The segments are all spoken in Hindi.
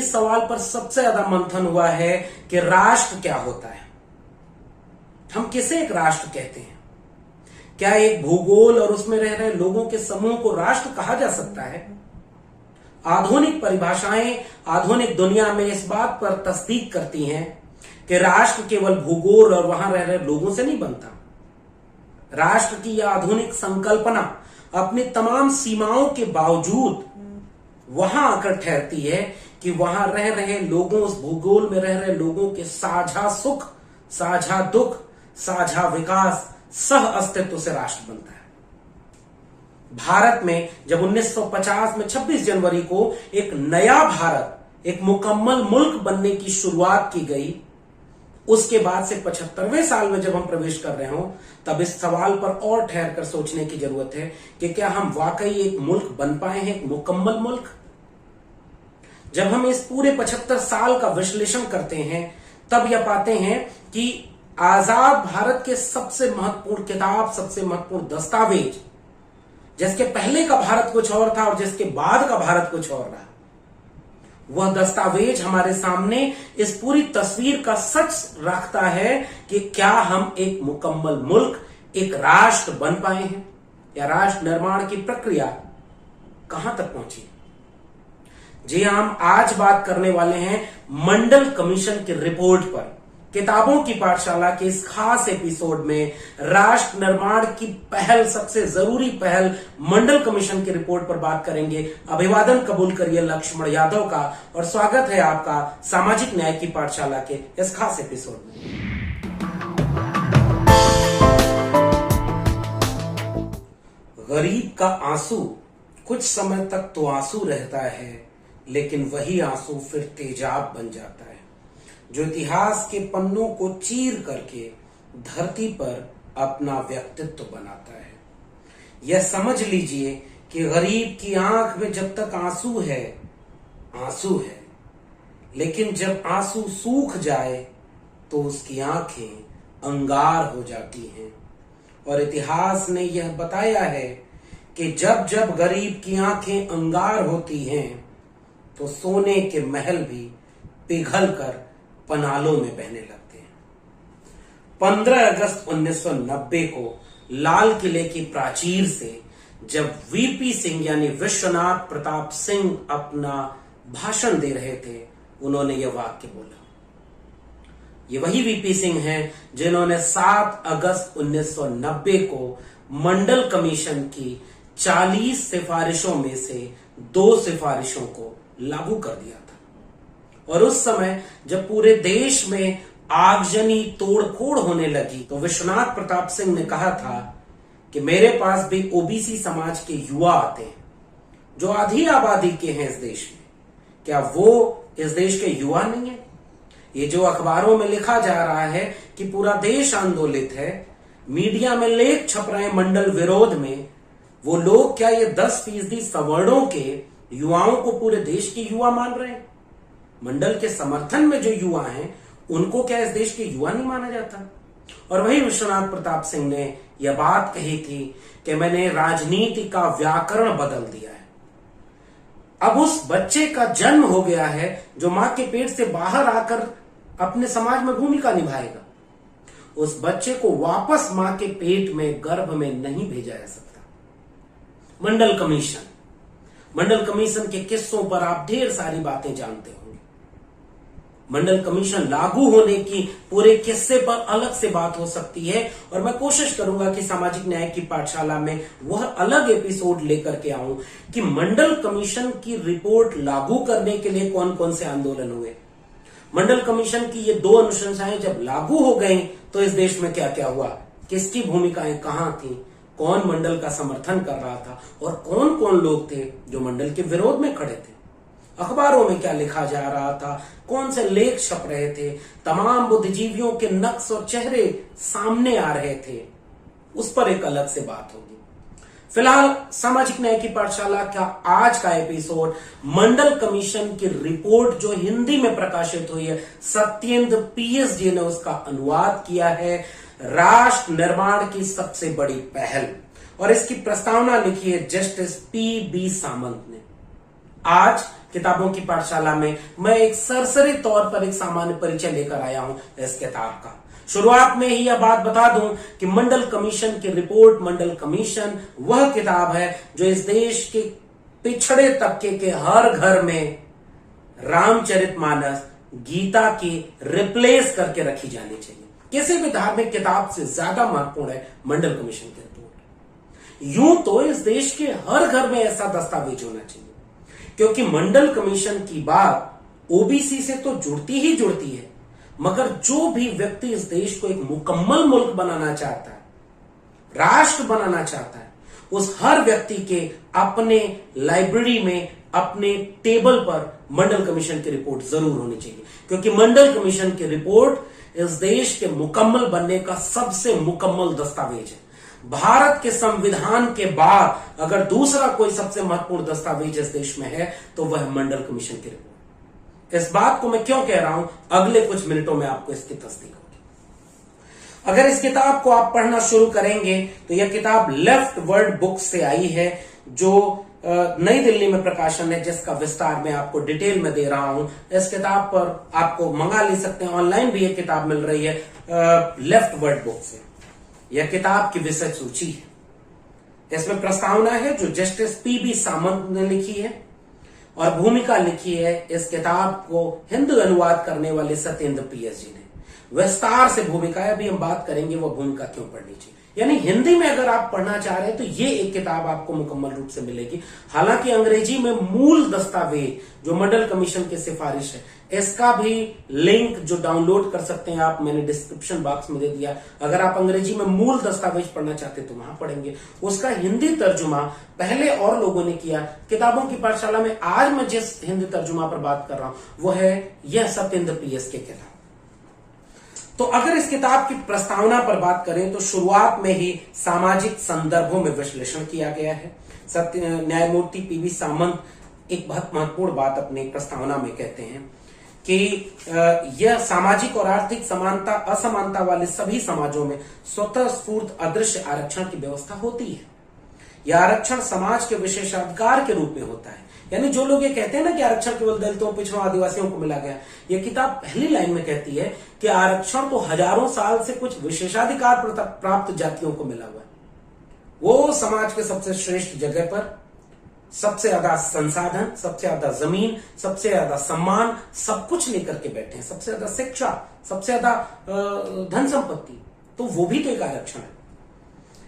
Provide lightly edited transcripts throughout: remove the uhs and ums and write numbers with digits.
इस सवाल पर सबसे ज्यादा मंथन हुआ है कि राष्ट्र क्या होता है। हम किसे एक राष्ट्र कहते हैं? क्या एक भूगोल और उसमें रह रहे लोगों के समूह को राष्ट्र कहा जा सकता है? आधुनिक परिभाषाएं आधुनिक दुनिया में इस बात पर तस्दीक करती हैं कि राष्ट्र केवल भूगोल और वहां रह रहे लोगों से नहीं बनता। राष्ट्र की यह आधुनिक संकल्पना अपनी तमाम सीमाओं के बावजूद वहां आकर ठहरती है कि वहां रह रहे लोगों, उस भूगोल में रह रहे लोगों के साझा सुख, साझा दुख, साझा विकास, सह अस्तित्व से राष्ट्र बनता है। भारत में जब 1950 में 26 जनवरी को एक नया भारत, एक मुकम्मल मुल्क बनने की शुरुआत की गई, उसके बाद से 75वें साल में जब हम प्रवेश कर रहे हो, तब इस सवाल पर और ठहर कर सोचने की जरूरत है कि क्या हम वाकई एक मुल्क बन पाए हैं, एक मुकम्मल मुल्क। जब हम इस पूरे 75 साल का विश्लेषण करते हैं, तब यह पाते हैं कि आजाद भारत के सबसे महत्वपूर्ण किताब, सबसे महत्वपूर्ण दस्तावेज, जिसके पहले का भारत कुछ और था और जिसके बाद का भारत कुछ और रहा, वह दस्तावेज हमारे सामने इस पूरी तस्वीर का सच रखता है कि क्या हम एक मुकम्मल मुल्क, एक राष्ट्र बन पाए हैं, या राष्ट्र निर्माण की प्रक्रिया कहां तक पहुंची। जी, हम आज बात करने वाले हैं मंडल कमीशन की रिपोर्ट पर। किताबों की पाठशाला के इस खास एपिसोड में राष्ट्र निर्माण की पहल, सबसे जरूरी पहल मंडल कमीशन की रिपोर्ट पर बात करेंगे। अभिवादन कबूल करिए लक्ष्मण यादव का, और स्वागत है आपका सामाजिक न्याय की पाठशाला के इस खास एपिसोड में। गरीब का आंसू कुछ समय तक तो आंसू रहता है, लेकिन वही आंसू फिर तेजाब बन जाता है, जो इतिहास के पन्नों को चीर करके धरती पर अपना व्यक्तित्व बनाता है। यह समझ लीजिए कि गरीब की आंख में जब तक आंसू है, आंसू है, लेकिन जब आंसू सूख जाए तो उसकी आंखें अंगार हो जाती हैं। और इतिहास ने यह बताया है कि जब जब गरीब की आंखें अंगार होती हैं तो सोने के महल भी पिघल कर पनालों में बहने लगते हैं। 15 अगस्त 1990 को लाल किले की प्राचीर से जब वीपी सिंह यानी विश्वनाथ प्रताप सिंह अपना भाषण दे रहे थे, उन्होंने यह वाक्य बोला। ये वही वीपी सिंह हैं जिन्होंने 7 अगस्त 1990 को मंडल कमीशन की 40 सिफारिशों में से 2 सिफारिशों को लागू कर दिया था। और उस समय जब पूरे देश में आगजनी तोड़फोड़ होने लगी, तो विश्वनाथ प्रताप सिंह ने कहा था कि मेरे पास भी ओबीसी समाज के युवा आते हैं जो आधी आबादी के हैं इस देश में, क्या वो इस देश के युवा नहीं है? ये जो अखबारों में लिखा जा रहा है कि पूरा देश आंदोलित है, मीडिया में लेख छप रहे हैं मंडल विरोध में, वो लोग क्या ये 10% सवर्णों के युवाओं को पूरे देश के युवा मान रहे हैं? मंडल के समर्थन में जो युवा हैं, उनको क्या इस देश के युवा नहीं माना जाता? और वही विश्वनाथ प्रताप सिंह ने यह बात कही थी कि मैंने राजनीति का व्याकरण बदल दिया है। अब उस बच्चे का जन्म हो गया है जो मां के पेट से बाहर आकर अपने समाज में भूमिका निभाएगा। उस बच्चे को वापस मां के पेट में, गर्भ में नहीं भेजा जा सकता। मंडल कमीशन के किस्सों पर आप ढेर सारी बातें जानते होंगे। मंडल कमीशन लागू होने की पूरे किस्से पर अलग से बात हो सकती है, और मैं कोशिश करूंगा कि सामाजिक न्याय की पाठशाला में वह अलग एपिसोड लेकर के आऊं कि मंडल कमीशन की रिपोर्ट लागू करने के लिए कौन कौन से आंदोलन हुए, मंडल कमीशन की ये 2 अनुशंसाएं जब लागू हो गई तो इस देश में क्या क्या हुआ, किसकी भूमिकाएं कहां थी, कौन मंडल का समर्थन कर रहा था और कौन कौन लोग थे जो मंडल के विरोध में खड़े थे, अखबारों में क्या लिखा जा रहा था, कौन से लेख छप रहे थे, तमाम बुद्धिजीवियों के नक्श और चेहरे सामने आ रहे थे, उस पर एक अलग से बात होगी। फिलहाल सामाजिक न्याय की पाठशाला का आज का एपिसोड मंडल कमीशन की रिपोर्ट जो हिंदी में प्रकाशित हुई है, सत्येंद्र पीएसजी ने उसका अनुवाद किया है, राष्ट्र निर्माण की सबसे बड़ी पहल, और इसकी प्रस्तावना लिखी है जस्टिस पी बी सामंत ने। आज किताबों की पाठशाला में मैं एक सरसरी तौर पर एक सामान्य परिचय लेकर आया हूं इस किताब का। शुरुआत में ही यह बात बता दूं कि मंडल कमीशन की रिपोर्ट, मंडल कमीशन वह किताब है जो इस देश के पिछड़े तबके के हर घर में रामचरितमानस, गीता की रिप्लेस करके रखी जानी चाहिए। किसी भी धार्मिक किताब से ज्यादा महत्वपूर्ण है मंडल कमीशन की रिपोर्ट। यूं तो इस देश के हर घर में ऐसा दस्तावेज होना चाहिए, क्योंकि मंडल कमीशन की बात ओबीसी से तो जुड़ती ही जुड़ती है, मगर जो भी व्यक्ति इस देश को एक मुकम्मल मुल्क बनाना चाहता है, राष्ट्र बनाना चाहता है, उस हर व्यक्ति के अपने लाइब्रेरी में, अपने टेबल पर मंडल कमीशन की रिपोर्ट जरूर होनी चाहिए, क्योंकि मंडल कमीशन की रिपोर्ट इस देश के मुकम्मल बनने का सबसे मुकम्मल दस्तावेज है। भारत के संविधान के बाद अगर दूसरा कोई सबसे महत्वपूर्ण दस्तावेज इस देश में है तो वह मंडल कमीशन की रिपोर्ट। इस बात को मैं क्यों कह रहा हूं, अगले कुछ मिनटों में आपको इसकी तस्दीक होगी। अगर इस किताब को आप पढ़ना शुरू करेंगे तो यह किताब लेफ्ट वर्ल्ड बुक से आई है, जो नई दिल्ली में प्रकाशन है, जिसका विस्तार मैं आपको डिटेल में दे रहा हूं। इस किताब पर आपको मंगा ले सकते हैं, ऑनलाइन भी यह किताब मिल रही है लेफ्ट वर्ल्ड बुक से। यह किताब की विषय सूची है। इसमें प्रस्तावना है जो जस्टिस पीबी सामंत ने लिखी है, और भूमिका लिखी है इस किताब को हिंदी अनुवाद करने वाले सत्येंद्र पीएस जी ने। विस्तार से भूमिका है, अभी हम बात करेंगे वो भूमिका क्यों पढ़नी चाहिए। यानी हिंदी में अगर आप पढ़ना चाह रहे हैं तो ये एक किताब आपको मुकम्मल रूप से मिलेगी। हालांकि अंग्रेजी में मूल दस्तावेज जो मंडल कमीशन की सिफारिश है, इसका भी लिंक जो डाउनलोड कर सकते हैं आप, मैंने डिस्क्रिप्शन बॉक्स में दे दिया। अगर आप अंग्रेजी में मूल दस्तावेज पढ़ना चाहते हैं तो वहां पढ़ेंगे। उसका हिंदी तर्जुमा पहले और लोगों ने किया किताबों की पाठशाला में। आज मैं जिस हिंदी तर्जुमा पर बात कर रहा हूं वो है यह सत्येंद्र पीएस की किताब। तो अगर इस किताब की प्रस्तावना पर बात करें तो शुरुआत में ही सामाजिक संदर्भों में विश्लेषण किया गया है। न्यायमूर्ति पीबी सामंत एक बहुत महत्वपूर्ण बात अपनी प्रस्तावना में कहते हैं कि यह सामाजिक और आर्थिक समानता असमानता वाले सभी समाजों में स्वतः स्फूर्त अदृश्य आरक्षण की व्यवस्था होती है। यह आरक्षण समाज के विशेषाधिकार के रूप में होता है। यानी जो लोग ये कहते हैं ना कि आरक्षण केवल दलितों, पिछड़ों, आदिवासियों को मिला गया, यह किताब पहली लाइन में कहती है कि आरक्षण तो हजारों साल से कुछ विशेषाधिकार प्राप्त जातियों को मिला हुआ है। वो समाज के सबसे श्रेष्ठ जगह पर सबसे ज्यादा संसाधन, सबसे ज्यादा जमीन, सबसे ज्यादा सम्मान, सब कुछ लेकर के बैठे हैं, सबसे ज्यादा शिक्षा, सबसे ज्यादा धन संपत्ति, तो वो भी तो एक आरक्षण है।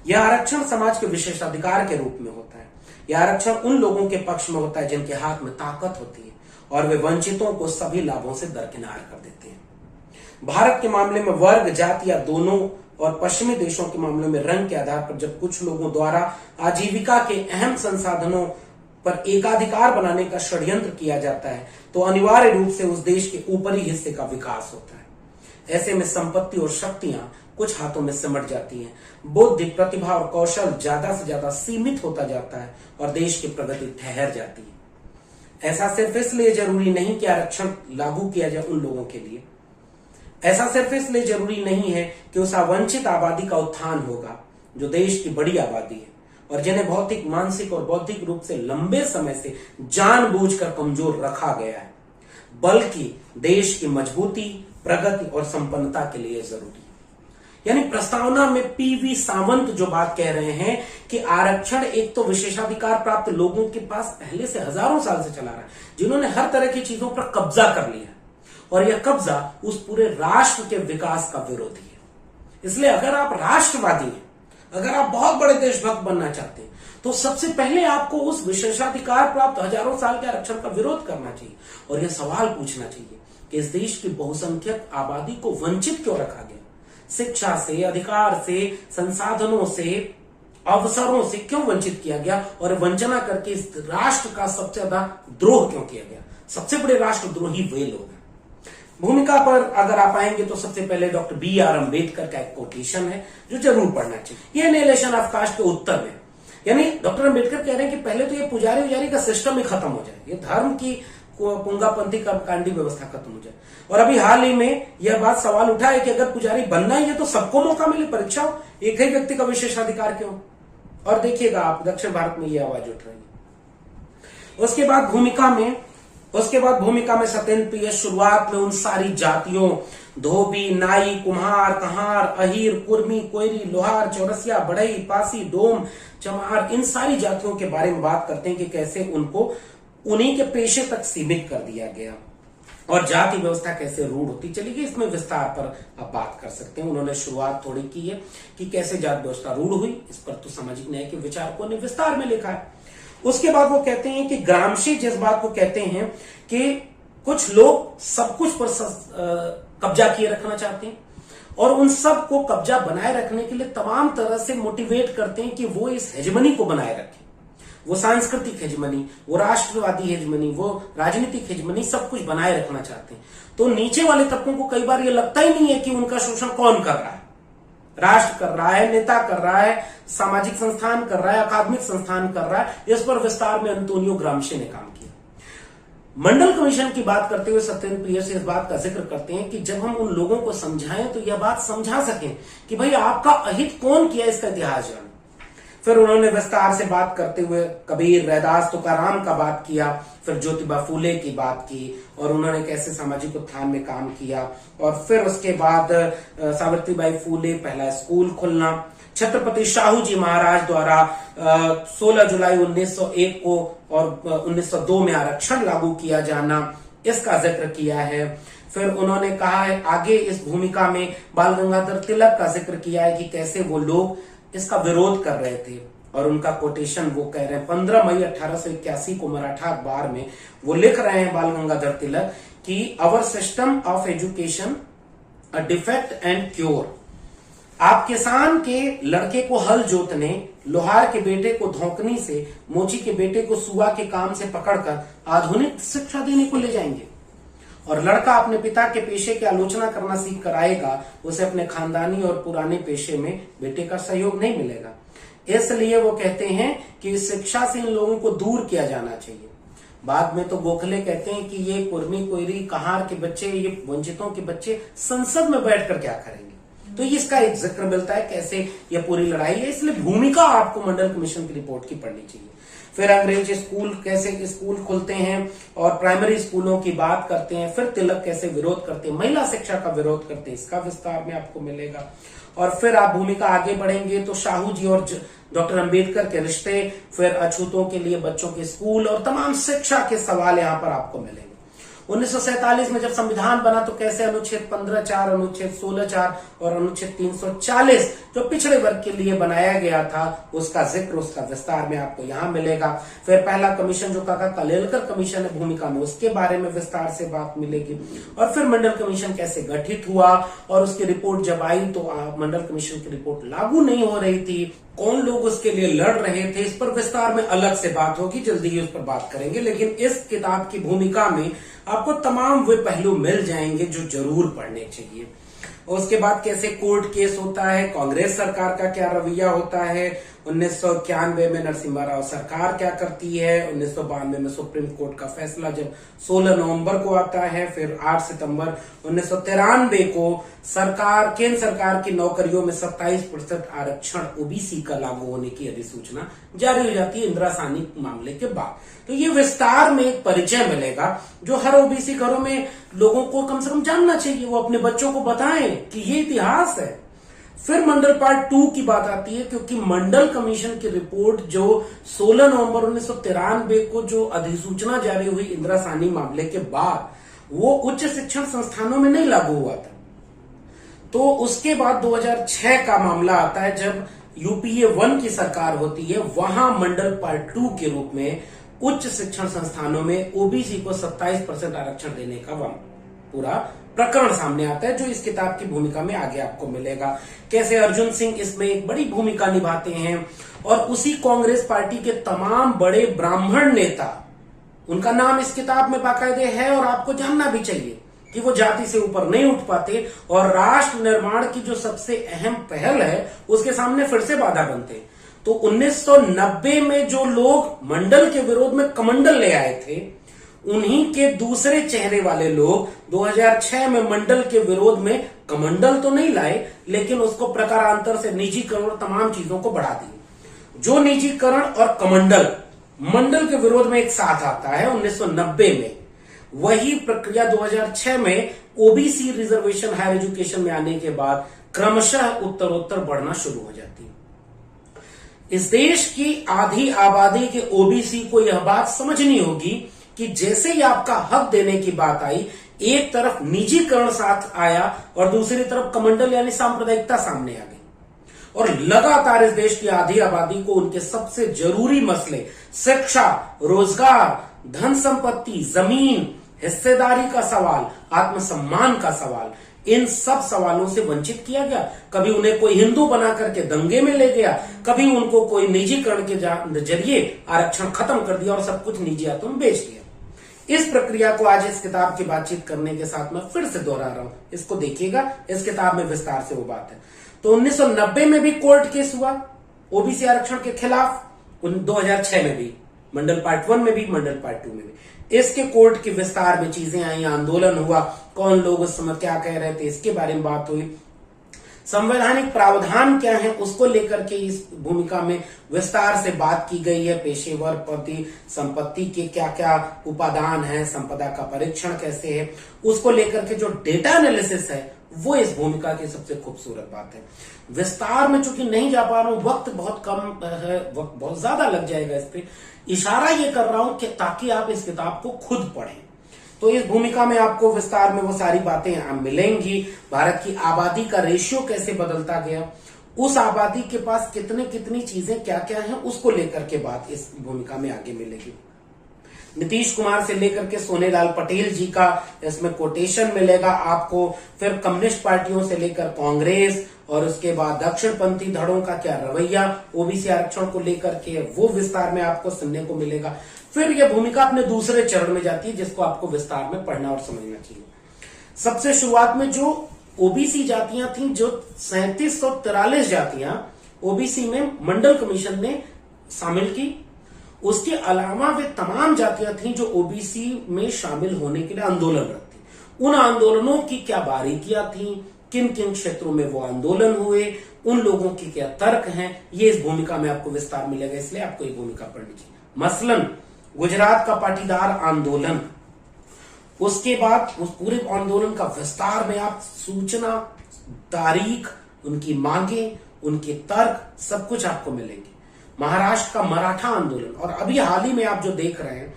यह आरक्षण समाज के विशेषाधिकार के रूप में होता है। यह आरक्षण उन लोगों के पक्ष में होता है जिनके हाथ में ताकत होती है और वे वंचितों को सभी लाभों से दरकिनार कर देते हैं। भारत के मामले में वर्ग, जाति या दोनों, और पश्चिमी देशों के मामले में रंग के आधार पर जब कुछ लोगों द्वारा आजीविका के अहम संसाधनों पर एकाधिकार बनाने का षड्यंत्र किया जाता है तो अनिवार्य रूप से उस देश के ऊपरी हिस्से का विकास होता है। ऐसे में संपत्ति और शक्तियां कुछ हाथों में सिमट जाती हैं, बुद्धि, प्रतिभा और कौशल ज्यादा से ज्यादा सीमित होता जाता है और देश की प्रगति ठहर जाती है। ऐसा सिर्फ इसलिए जरूरी नहीं कि आरक्षण लागू किया जाए उन लोगों के लिए, ऐसा सिर्फ इसलिए जरूरी नहीं है कि उस वंचित आबादी का उत्थान होगा जो देश की बड़ी आबादी है और जिन्हें भौतिक, मानसिक और बौद्धिक रूप से लंबे समय से जानबूझकर कमजोर रखा गया है, बल्कि देश की मजबूती, प्रगति और संपन्नता के लिए जरूरी है। यानी प्रस्तावना में पीवी सावंत जो बात कह रहे हैं कि आरक्षण एक तो विशेषाधिकार प्राप्त लोगों के पास पहले से हजारों साल से चला रहा है, जिन्होंने हर तरह की चीजों पर कब्जा कर लिया, और यह कब्जा उस पूरे राष्ट्र के विकास का विरोधी है। इसलिए अगर आप राष्ट्रवादी हैं, अगर आप बहुत बड़े देशभक्त बनना चाहते हैं, तो सबसे पहले आपको उस विशेषाधिकार प्राप्त हजारों साल के आरक्षण का विरोध करना चाहिए और यह सवाल पूछना चाहिए कि इस देश की बहुसंख्यक आबादी को वंचित क्यों रखा गया? शिक्षा से, अधिकार से, संसाधनों से, अवसरों से क्यों वंचित किया गया? और वंचना करके इस राष्ट्र का सबसे ज्यादा द्रोह क्यों किया गया? सबसे बड़े राष्ट्रद्रोही वे लोग हैं। भूमिका पर अगर आप आएंगे तो सबसे पहले डॉक्टर बी.आर. अम्बेडकर का एक कोटेशन है जो जरूर पढ़ना चाहिए। यह एनिहिलेशन ऑफ कास्ट के उत्तर में, यानी डॉक्टर अम्बेडकर कह रहे हैं कि पहले तो ये पुजारी उजारी का सिस्टम ही खत्म हो जाए, ये धर्म की पुंगापंथी कर्मकांडी व्यवस्था खत्म हो जाए। और अभी हाल ही में यह बात सवाल उठा है कि अगर पुजारी बनना ही है तो सबको मौका मिले, परीक्षा हो, एक ही व्यक्ति का विशेषाधिकार क्यों? और देखिएगा आप, दक्षिण भारत में यह आवाज उठ रही है। उसके बाद भूमिका में सत्येंद्र प्रिय शुरुआत में उन सारी जातियों धोबी, नाई, कुम्हार, कहार, अहीर, कुर्मी, कोयरी, लोहार, चौरसिया, बढ़ई, पासी, डोम, चमार, इन सारी जातियों के बारे में बात करते हैं कि कैसे उनको उन्हीं के पेशे तक सीमित कर दिया गया और जाति व्यवस्था कैसे रूढ़ होती चली गई। इसमें विस्तार पर आप बात कर सकते हैं। उन्होंने शुरुआत थोड़ी की है कि कैसे जाति व्यवस्था रूढ़ हुई, इस पर तो सामाजिक न्याय के विचारकों ने विस्तार में लिखा है। उसके बाद वो कहते हैं कि ग्रामशी जिस बात को कहते हैं कि कुछ लोग सब कुछ पर कब्जा किए रखना चाहते हैं और उन सब को कब्जा बनाए रखने के लिए तमाम तरह से मोटिवेट करते हैं कि वो इस हेजमनी को बनाए रखें, वो सांस्कृतिक हेजमनी, वो राष्ट्रवादी हेजमनी, वो राजनीतिक हेजमनी, सब कुछ बनाए रखना चाहते हैं। तो नीचे वाले तबकों को कई बार ये लगता ही नहीं है कि उनका शोषण कौन कर रहा है, राष्ट्र कर रहा है, नेता कर रहा है, सामाजिक संस्थान कर रहा है, अकादमिक संस्थान कर रहा है। इस पर विस्तार में अंतोनियो ग्राम्शी ने काम किया। मंडल कमीशन की बात करते हुए सत्येंद्र प्रिय से इस बात का जिक्र करते हैं कि जब हम उन लोगों को समझाएं तो यह बात समझा सकें कि भाई आपका अहित कौन किया, इसका इतिहास जानो। फिर उन्होंने विस्तार से बात करते हुए कबीर, रैदास, तुकाराम का बात किया, फिर ज्योतिबा फूले की बात की और उन्होंने कैसे सामाजिक उत्थान में काम किया। और फिर उसके बाद सावित्रीबाई फूले, पहला स्कूल खुलना, छत्रपति शाहू जी महाराज द्वारा 16 जुलाई 1901 को और 1902 में आरक्षण लागू किया जाना, इसका जिक्र किया है। फिर उन्होंने कहा है आगे इस भूमिका में बाल गंगाधर तिलक का जिक्र किया है कि कैसे वो लोग इसका विरोध कर रहे थे और उनका कोटेशन वो कह रहे हैं 15 मई 1881 को मराठा अखबार में वो लिख रहे हैं बाल गंगाधर तिलक कि our system of education a defect and cure. आप किसान के लड़के को हल जोतने, लोहार के बेटे को धोकनी से, मोची के बेटे को सुआ के काम से पकड़कर आधुनिक शिक्षा देने को ले जाएंगे और लड़का अपने पिता के पेशे की आलोचना करना सीख कर आएगा, उसे अपने खानदानी और पुराने पेशे में बेटे का सहयोग नहीं मिलेगा। इसलिए वो कहते हैं कि शिक्षा से इन लोगों को दूर किया जाना चाहिए। बाद में तो गोखले कहते हैं कि ये कुर्मी, कोयरी, कहार के बच्चे, ये वंचितों के बच्चे संसद में बैठकर क्या करेंगे। तो इसका एक जिक्र मिलता है कैसे यह पूरी लड़ाई है। इसलिए भूमिका आपको मंडल कमीशन की रिपोर्ट की पढ़नी चाहिए। फिर अंग्रेजी स्कूल, कैसे स्कूल खुलते हैं और प्राइमरी स्कूलों की बात करते हैं। फिर तिलक कैसे विरोध करते हैं, महिला शिक्षा का विरोध करते हैं, इसका विस्तार में आपको मिलेगा। और फिर आप भूमिका आगे बढ़ेंगे तो शाहू जी और डॉक्टर अंबेडकर के रिश्ते, फिर अछूतों के लिए बच्चों के स्कूल और तमाम शिक्षा के सवाल यहाँ पर आपको मिलेंगे। 1947 में जब संविधान बना तो कैसे अनुच्छेद 15(4), अनुच्छेद 16(4) और अनुच्छेद 340 जो पिछड़े वर्ग के लिए बनाया गया था, उसका जिक्र, उसका विस्तार में आपको यहाँ मिलेगा। फिर पहला कमीशन जो काका कलेलकर कमीशन है भूमिका में, उसके बारे में विस्तार से बात मिलेगी। और फिर मंडल कमीशन कैसे गठित हुआ और उसकी रिपोर्ट जब आई तो मंडल कमीशन की रिपोर्ट लागू नहीं हो रही थी, कौन लोग उसके लिए लड़ रहे थे, इस पर विस्तार में अलग से बात होगी, जल्दी ही उस पर बात करेंगे। लेकिन इस किताब की भूमिका में आपको तमाम वे पहलू मिल जाएंगे जो जरूर पढ़ने चाहिए। और उसके बाद कैसे कोर्ट केस होता है, कांग्रेस सरकार का क्या रवैया होता है, 1991 में नरसिम्हा राव सरकार क्या करती है, 1992 में सुप्रीम कोर्ट का फैसला जब 16 नवंबर को आता है, फिर 8 सितंबर 1993 को सरकार, केंद्र सरकार की नौकरियों में 27% आरक्षण ओबीसी का लागू होने की अधिसूचना जारी हो जाती है इंदिरा साहनी मामले के बाद। तो ये विस्तार में एक परिचय मिलेगा जो हर ओबीसी घरों में लोगों को कम से कम जानना चाहिए, वो अपने बच्चों को बताएं कि ये इतिहास है। फिर मंडल पार्ट 2 की बात आती है, क्योंकि मंडल कमीशन की रिपोर्ट जो 16 नवंबर 1993 को जो अधिसूचना जारी हुई इंदिरा साहनी मामले के बाद, वो उच्च शिक्षण संस्थानों में नहीं लागू हुआ था। तो उसके बाद 2006 का मामला आता है जब यूपीए 1 की सरकार होती है, वहां मंडल पार्ट 2 के रूप में उच्च शिक्षण संस्थानों में ओबीसी को 27% आरक्षण देने का पूरा प्रकरण सामने आता है, जो इस किताब की भूमिका में आगे आपको मिलेगा। कैसे अर्जुन सिंह इसमें एक बड़ी भूमिका निभाते हैं और उसी कांग्रेस पार्टी के तमाम बड़े ब्राह्मण नेता, उनका नाम इस किताब में बाकायदे है और आपको जानना भी चाहिए कि वो जाति से ऊपर नहीं उठ पाते और राष्ट्र निर्माण की जो सबसे अहम पहल है उसके सामने फिर से बाधा बनते। तो 1990 में जो लोग मंडल के विरोध में कमंडल ले आए थे, उन्हीं के दूसरे चेहरे वाले लोग 2006 में मंडल के विरोध में कमंडल तो नहीं लाए, लेकिन उसको प्रकारांतर से निजीकरण और तमाम चीजों को बढ़ा दिए। जो निजीकरण और कमंडल मंडल के विरोध में एक साथ आता है 1990 में। वही प्रक्रिया 2006 में ओबीसी रिजर्वेशन हायर एजुकेशन में आने के बाद क्रमशः उत्तरोत्तर बढ़ना शुरू हो जाती है। इस देश की आधी आबादी के ओबीसी को यह बात समझनी होगी कि जैसे ही आपका हक देने की बात आई, एक तरफ निजीकरण साथ आया और दूसरी तरफ कमंडल यानी सांप्रदायिकता सामने आ गई और लगातार इस देश की आधी आबादी को उनके सबसे जरूरी मसले शिक्षा, रोजगार, धन संपत्ति, जमीन, हिस्सेदारी का सवाल, आत्मसम्मान का सवाल, इन सब सवालों से वंचित किया गया। कभी उन्हें कोई हिंदू बना करके दंगे में ले गया, कभी उनको कोई निजीकरण के जरिए आरक्षण खत्म कर दिया और सब कुछ निजी हाथों में बेच दिया। इस प्रक्रिया को आज इस किताब की बातचीत करने के साथ मैं फिर से दोहरा रहा हूं, इसको देखिएगा, इस किताब में विस्तार से वो बात है। तो 1990 में भी कोर्ट केस हुआ ओबीसी आरक्षण के खिलाफ, 2006 में भी, मंडल पार्ट 1 में भी, मंडल पार्ट 2 में भी। इसके कोर्ट के विस्तार में चीजें आई, आंदोलन हुआ, कौन लोग उस समय क्या कह रहे थे, इसके बारे में बात हुई। संवैधानिक प्रावधान क्या है उसको लेकर के इस भूमिका में विस्तार से बात की गई है। पेशेवर पति संपत्ति के क्या क्या उपादान है, संपदा का परीक्षण कैसे है, उसको लेकर के जो डेटा एनालिसिस है वो इस भूमिका की सबसे खूबसूरत बात है। विस्तार में चूंकि नहीं जा पा रहा हूं, वक्त बहुत कम है, वक्त बहुत ज्यादा लग जाएगा इस पे। इशारा ये कर रहा हूं कि ताकि आप इस किताब को खुद पढ़ें। तो इस भूमिका में आपको विस्तार में वो सारी बातें मिलेंगी। भारत की आबादी का रेशियो कैसे बदलता गया, उस आबादी के पास कितनी चीजें क्या क्या हैं, उसको लेकर के बात इस भूमिका में आगे मिलेगी। नीतीश कुमार से लेकर के सोनेलाल पटेल जी का इसमें कोटेशन मिलेगा आपको, फिर कम्युनिस्ट पार्टियों से लेकर कांग्रेस और उसके बाद दक्षिणपंथी धड़ों का क्या रवैया ओबीसी आरक्षण को लेकर के, वो विस्तार में आपको सुनने को मिलेगा। फिर यह भूमिका अपने दूसरे चरण में जाती है जिसको आपको विस्तार में पढ़ना और समझना चाहिए। सबसे शुरुआत में जो ओबीसी जातियां थी, जो 3743 जातियां ओबीसी में मंडल कमीशन ने शामिल की, उसके अलावा वे तमाम जातियां थीं जो ओबीसी में शामिल होने के लिए आंदोलनरत थी। उन आंदोलनों की क्या बारीकियां थीं, किन किन क्षेत्रों में वो आंदोलन हुए, उन लोगों की क्या तर्क हैं, ये इस भूमिका में आपको विस्तार मिलेगा, इसलिए आपको ये भूमिका पढ़नी चाहिए। मसलन गुजरात का पाटीदार आंदोलन, उसके बाद उस पूरे आंदोलन का विस्तार में आप सूचना, तारीख, उनकी मांगे, उनके तर्क, सब कुछ आपको मिलेंगे। महाराष्ट्र का मराठा आंदोलन, और अभी हाल ही में आप जो देख रहे हैं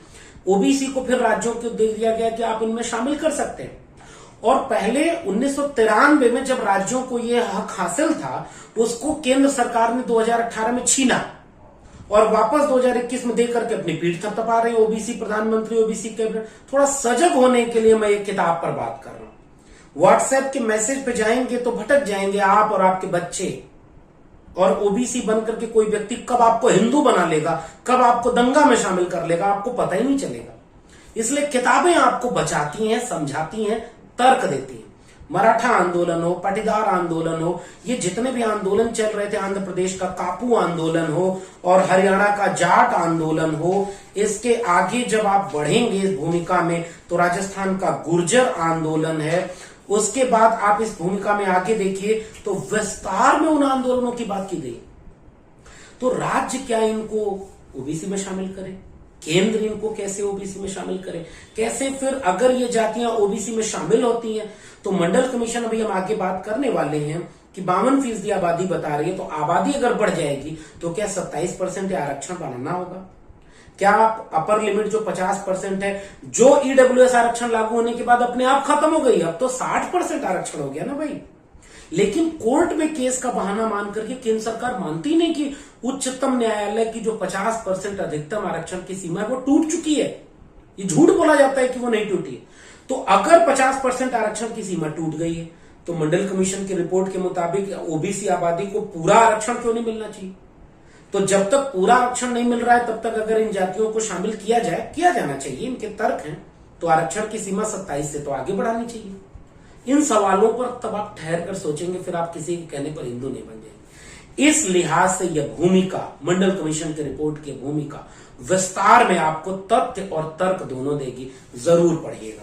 ओबीसी को फिर राज्यों को दे दिया गया कि आप इनमें शामिल कर सकते हैं। और पहले 1993 में जब राज्यों को यह हक हासिल था, उसको केंद्र सरकार ने 2018 में छीना और वापस 2021 में देकर के अपनी पीठ थपथपा रहे हैं ओबीसी प्रधानमंत्री, ओबीसी कैबिनेट। थोड़ा सजग होने के लिए मैं एक किताब पर बात कर रहा हूं। व्हाट्सएप के मैसेज पे जाएंगे तो भटक जाएंगे आप और आपके बच्चे, और ओबीसी बनकर के कोई व्यक्ति कब आपको हिंदू बना लेगा, कब आपको दंगा में शामिल कर लेगा, आपको पता ही नहीं चलेगा। इसलिए किताबें आपको बचाती हैं, समझाती हैं, तर्क देती हैं। मराठा आंदोलन हो, पाटीदार आंदोलन हो, ये जितने भी आंदोलन चल रहे थे, आंध्र प्रदेश का कापू आंदोलन हो और हरियाणा का जाट आंदोलन हो, इसके आगे जब आप बढ़ेंगे इस भूमिका में तो राजस्थान का गुर्जर आंदोलन है। उसके बाद आप इस भूमिका में आगे देखिए तो विस्तार में उन आंदोलनों की बात की गई। तो राज्य क्या इनको ओबीसी में शामिल करे, केंद्र इनको कैसे ओबीसी में शामिल करे, कैसे फिर अगर ये जातियां ओबीसी में शामिल होती हैं तो मंडल कमीशन, अभी हम आगे बात करने वाले हैं कि 52% आबादी बता रही है, तो आबादी अगर बढ़ जाएगी तो क्या 27% आरक्षण बनाना होगा? क्या आप अपर लिमिट जो 50% है, जो ईडब्ल्यूएस आरक्षण लागू होने के बाद अपने आप खत्म हो गई, अब तो 60% आरक्षण हो गया ना भाई। लेकिन कोर्ट में केस का बहाना मान करके केंद्र सरकार मानती नहीं कि उच्चतम न्यायालय की जो 50% अधिकतम आरक्षण की सीमा है वो टूट चुकी है। ये झूठ बोला जाता है कि वो नहीं टूटी है। तो अगर 50% आरक्षण की सीमा टूट गई है तो मंडल कमीशन की रिपोर्ट के मुताबिक ओबीसी आबादी को पूरा आरक्षण क्यों नहीं मिलना चाहिए? तो जब तक पूरा आरक्षण नहीं मिल रहा है तब तक अगर इन जातियों को शामिल किया जाना चाहिए, इनके तर्क हैं, तो आरक्षण की सीमा 27 से तो आगे बढ़ानी चाहिए। इन सवालों पर तब आप ठहर कर सोचेंगे, फिर आप किसी के कहने पर हिंदू नहीं बन जाएंगे। इस लिहाज से यह भूमिका, मंडल कमीशन की रिपोर्ट की भूमिका विस्तार में आपको तथ्य और तर्क दोनों देगी, जरूर पढ़िएगा।